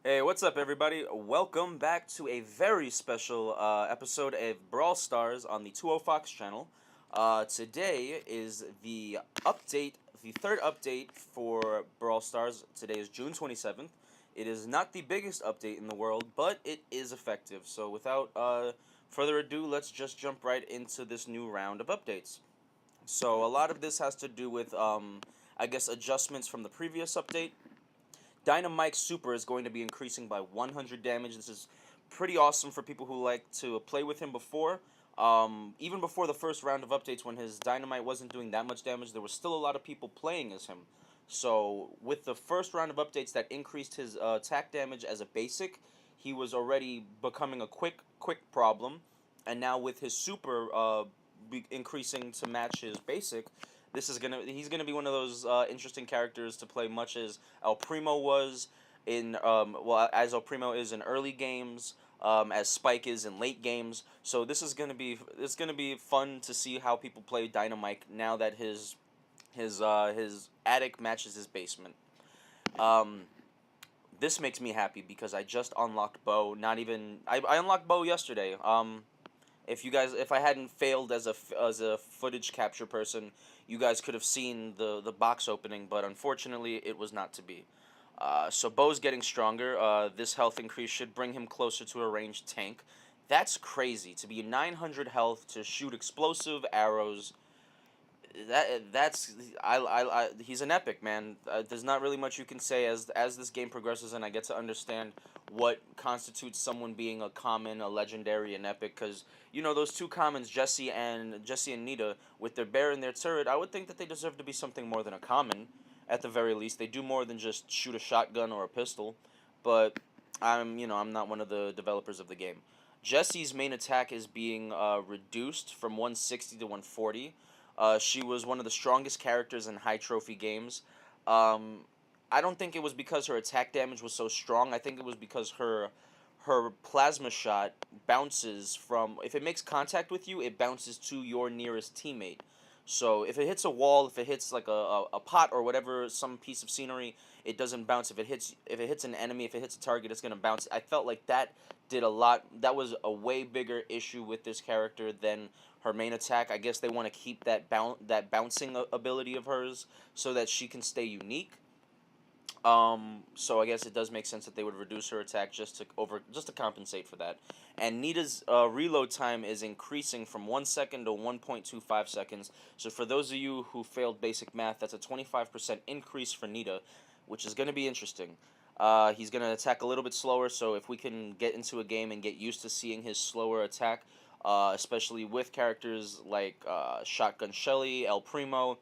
Hey, what's up, everybody? Welcome back to a very special episode of Brawl Stars on the 20 Fox channel. Today is the update, the third update for Brawl Stars. Today is June 27th. It is not the biggest update in the world, but it is effective. So, without further ado, let's just jump right into this new round of updates. So, a lot of this has to do with, I guess, adjustments from the previous update. Dynamite's super is going to be increasing by 100 damage. This is pretty awesome for people who like to play with him before. Even before the first round of updates, when his Dynamite wasn't doing that much damage, there was still a lot of people playing as him. So with the first round of updates that increased his attack damage as a basic, he was already becoming a quick problem. And now with his super increasing to match his basic, he's gonna be one of those interesting characters to play, much as El Primo was in as El Primo is in early games, as Spike is in late games. So it's gonna be fun to see how people play Dynamite now that his attic matches his basement. Um, this makes me happy because I just unlocked Bo. I unlocked Bo yesterday. If I hadn't failed as a footage capture person, you guys could have seen the box opening, but unfortunately it was not to be. So Bo's getting stronger. This health increase should bring him closer to a ranged tank. That's crazy, to be 900 health to shoot explosive arrows. He's an epic, man. There's not really much you can say as this game progresses and I get to understand what constitutes someone being a common, a legendary, an epic. Because those two commons, Jesse and Nita, with their bear and their turret, I would think that they deserve to be something more than a common. At the very least, they do more than just shoot a shotgun or a pistol. But I'm not one of the developers of the game. Jesse's main attack is being reduced from 160 to 140. She was one of the strongest characters in high trophy games. Um, I don't think it was because her attack damage was so strong. I think it was because her plasma shot bounces from, if it makes contact with you, it bounces to your nearest teammate. So if it hits a wall, if it hits like a pot or whatever, some piece of scenery, it doesn't bounce. If it hits an enemy, if it hits a target, it's gonna bounce. I felt like that did a lot. That was a way bigger issue with this character than her main attack. I guess they want to keep that bouncing ability of hers so that she can stay unique. So I guess it does make sense that they would reduce her attack just to compensate for that. And Nita's reload time is increasing from 1 second to 1.25 seconds. So for those of you who failed basic math, that's a 25% increase for Nita, which is going to be interesting. He's going to attack a little bit slower, so if we can get into a game and get used to seeing his slower attack, especially with characters like Shotgun Shelly, El Primo,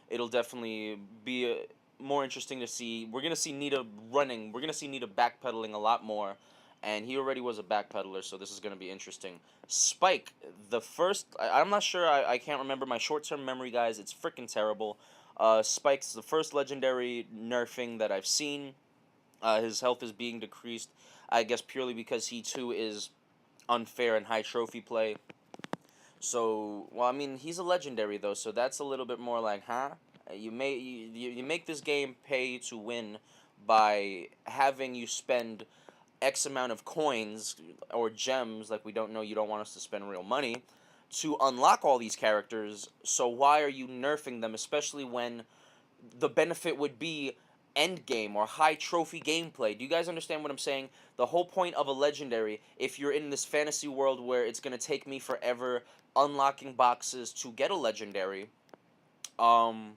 it'll definitely be more interesting to see. We're gonna see Nita running. We're gonna see Nita backpedaling a lot more, and he already was a backpedaler, so this is gonna be interesting. Spike, the first. I'm not sure. I can't remember my short-term memory, guys. It's freaking terrible. Spike's the first legendary nerfing that I've seen. His health is being decreased. I guess purely because he too is unfair in high trophy play. So, well, I mean, he's a legendary though, so that's a little bit more like, huh? You make this game pay to win by having you spend X amount of coins or gems, like we don't know, you don't want us to spend real money to unlock all these characters. So why are you nerfing them, especially when the benefit would be end game or high trophy gameplay? Do you guys understand what I'm saying? The whole point of a legendary, if you're in this fantasy world where it's going to take me forever unlocking boxes to get a legendary, um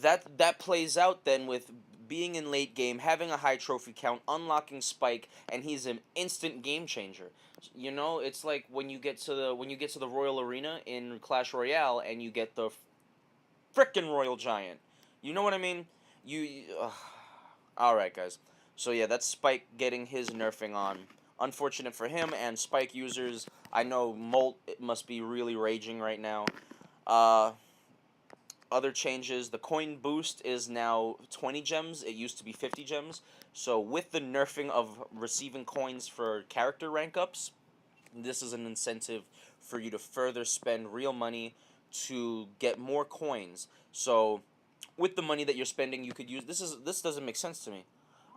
that plays out then with being in late game, having a high trophy count, unlocking Spike, and he's an instant game changer. It's like when you get to the Royal Arena in Clash Royale and you get the frickin' Royal Giant. You know what I mean? All right, guys. So yeah, that's Spike getting his nerfing on. Unfortunate for him and Spike users. I know Molt must be really raging right now. Uh, Other changes, the coin boost is now 20 gems. It used to be 50 gems. So with the nerfing of receiving coins for character rank ups, this is an incentive for you to further spend real money to get more coins. So with the money that you're spending, you could use this doesn't make sense to me.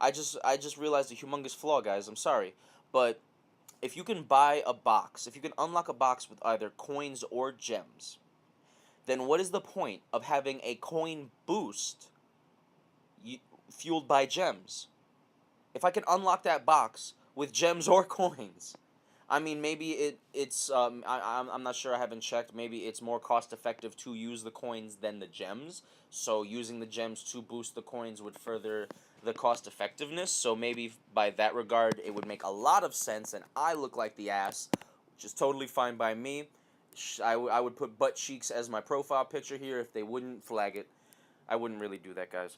I just realized a humongous flaw, guys. I'm sorry, but if you can buy a box, if you can unlock a box with either coins or gems, then what is the point of having a coin boost fueled by gems? If I can unlock that box with gems or coins, I mean, maybe I'm not sure, I haven't checked. Maybe it's more cost effective to use the coins than the gems. So using the gems to boost the coins would further the cost effectiveness. So maybe by that regard, it would make a lot of sense, and I look like the ass, which is totally fine by me. I would put butt cheeks as my profile picture here if they wouldn't flag it. I wouldn't really do that, guys.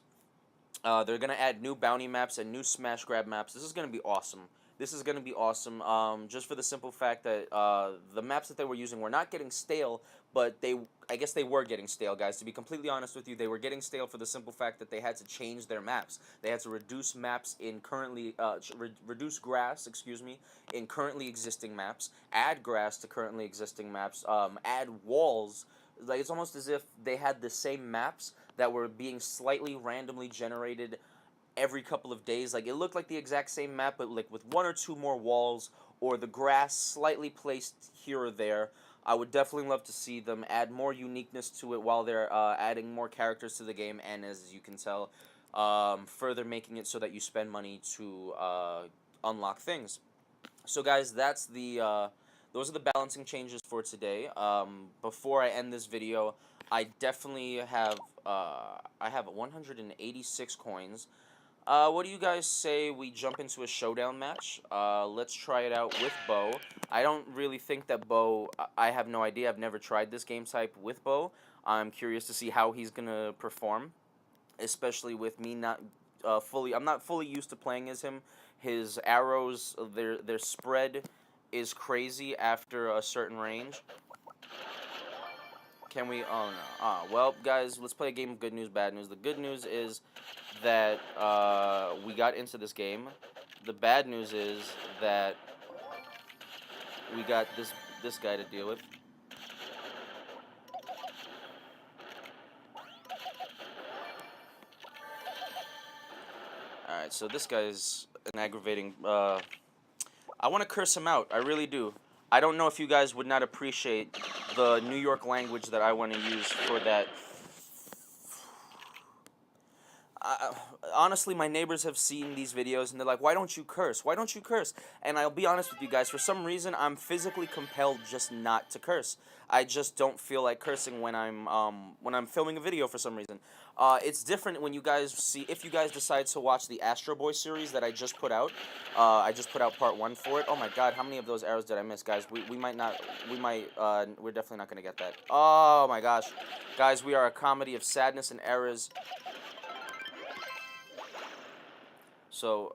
They're going to add new bounty maps and new smash grab maps. This is going to be awesome. This is going to be awesome, just for the simple fact that the maps that they were using were not getting stale, but I guess they were getting stale, guys. To be completely honest with you, they were getting stale for the simple fact that they had to change their maps. They had to reduce maps in currently, reduce grass, excuse me, in currently existing maps, add grass to currently existing maps, add walls. Like, it's almost as if they had the same maps that were being slightly randomly generated every couple of days. Like, it looked like the exact same map, but like with one or two more walls, or the grass slightly placed here or there. I would definitely love to see them add more uniqueness to it while they're adding more characters to the game, and as you can tell, further making it so that you spend money to unlock things. So guys, that's the those are the balancing changes for today. Before I end this video, I definitely have I have 186 coins. What do you guys say we jump into a showdown match? Let's try it out with Bo. I don't really think that Bo, I have no idea. I've never tried this game type with Bo. I'm curious to see how he's going to perform, especially with me not I'm not fully used to playing as him. His arrows, their spread is crazy after a certain range. Can we? Oh no. Well, guys, let's play a game of good news, bad news. The good news is that we got into this game. The bad news is that we got this guy to deal with. Alright, so this guy's an aggravating... I want to curse him out. I really do. I don't know if you guys would not appreciate the New York language that I want to use for that. Honestly, my neighbors have seen these videos, and they're like, why don't you curse? Why don't you curse? And I'll be honest with you guys, for some reason, I'm physically compelled just not to curse. I just don't feel like cursing when I'm filming a video for some reason. It's different when you guys see, if you guys decide to watch the Astro Boy series that I just put out. I just put out part 1 for it. Oh my god, how many of those arrows did I miss, guys? We're definitely not going to get that. Oh my gosh. Guys, we are a comedy of sadness and errors. So,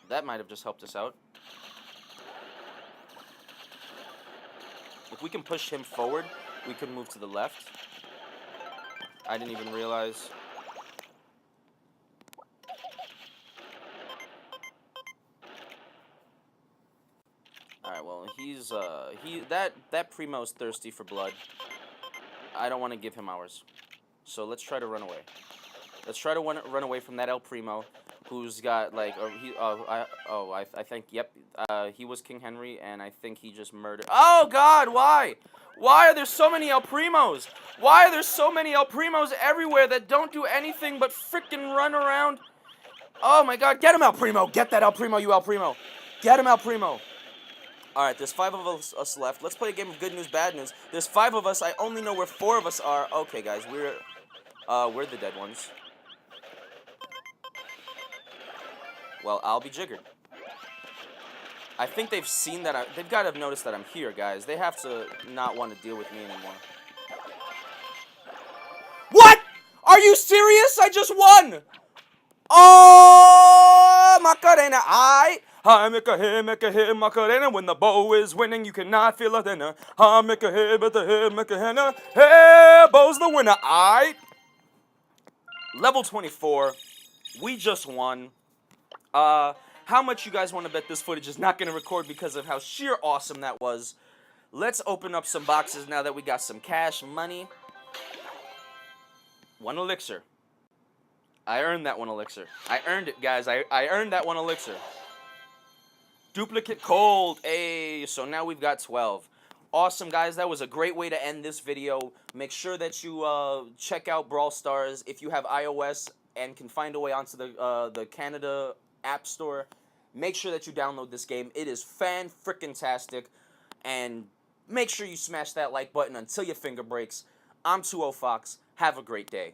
that might have just helped us out. If we can push him forward, we can move to the left. I didn't even realize. Alright, well, he's, that Primo's thirsty for blood. I don't want to give him ours. So let's try to run away. Let's try to run away from that El Primo, who's got, like, I think, yep, he was King Henry, and I think he just murdered. Oh, God, why? Why are there so many El Primos? Why are there so many El Primos everywhere that don't do anything but frickin' run around? Oh, my God, get him, El Primo! Get that El Primo, you El Primo! Get him, El Primo! Alright, there's 5 of us left. Let's play a game of good news, bad news. There's 5 of us. I only know where 4 of us are. Okay, guys, we're the dead ones. Well, I'll be jiggered. I think they've seen that they've got to have noticed that I'm here, guys. They have to not want to deal with me anymore. What? Are you serious? I just won! Oh, Macarena, I make a hit, Macarena. When the bow is winning, you cannot feel a thinner. I make a hit, but the hit, make a henna. Hey, Bo's the winner, Level 24. We just won. How much you guys want to bet this footage is not going to record because of how sheer awesome that was? Let's open up some boxes now that we got some cash money. 1 elixir. I earned that one elixir. I earned it, guys. I earned that one elixir. Duplicate cold. Hey, so now we've got 12. Awesome, guys. That was a great way to end this video. Make sure that you check out Brawl Stars if you have iOS and can find a way onto the Canada App Store. Make sure that you download this game. It is fan-frickin-tastic. And make sure you smash that like button until your finger breaks. I'm 20Fox. Have a great day.